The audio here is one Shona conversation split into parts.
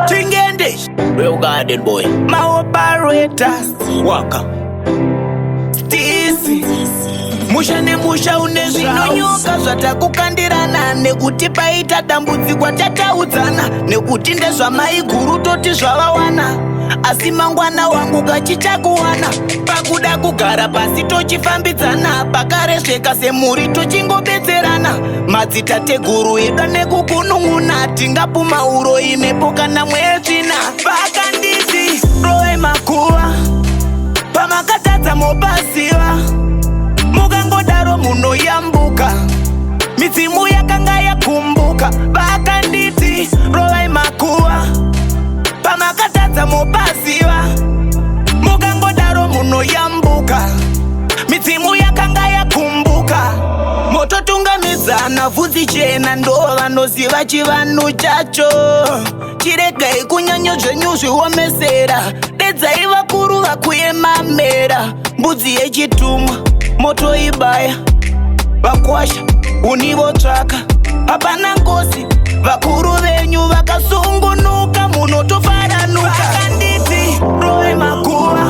Chingende, real garden boy. My operators, waka. Stisi. Musha nemusha une zvinonyoka zvatakukandirana nekuti paita dambudziko tataudzana nekuti ndezvamaiguru toti zvavawana asi mangwana wangu kachichakuwana pakuda kugara pasi tochifambidzana pakarezveka semuri tochingobetserana madzitateguru eda nekukunun'una tingapuma uro imepo kana mwezvina vakanditi roe makuva pamakatadza mopasiva mukangodaro munoyambuka midzimu yakanga yakumbuka vakanditi rovai makuva pamakatadza mopasiva mukangodaro munoyambuka midzimu yakanga yakumbuka mototungamidzana vhudzi chena ndo vanoziva chivanhu chacho chiregai kunyanya zvenyu zviomesera dedzai vakuru vakuyemamera mbudzi yechitumwa moto ibaya vakwasha univotsvaka hapana ngosi vakuru venyu vakasungunuka munotofaranuka vakanditi rove makuva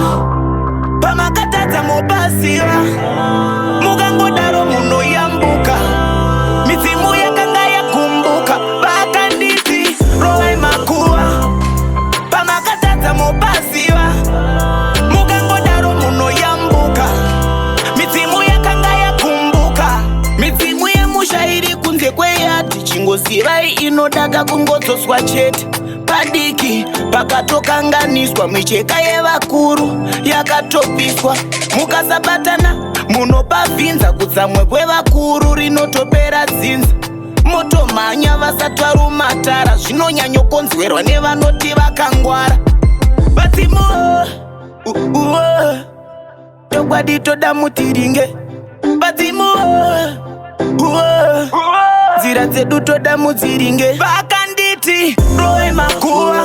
pamakatadza mopasiva mukangodaro munoyambuka midzimu yakanga yakumbuka vakanditi rove makuva pamakatadza mopasiva mukangodaro munoyambuka midzimu yakanga yakumbuka midzimu yemusha iri kunze kweyati chingosivai inodaka kungodzoswa chete padiki pakatokanganiswa micheka yevakuru yakatopiswa mukasabatana munopabvinza kutsamwe kwevakuru rinotopera dzinza motomhanya vasatwarumatara zvinonyanyokonzwerwa nevanoti vakangwara vadzimu tokwadi toda mutiringe vadzimu nzira dzedu toda mudziringe vakanditi roe makuva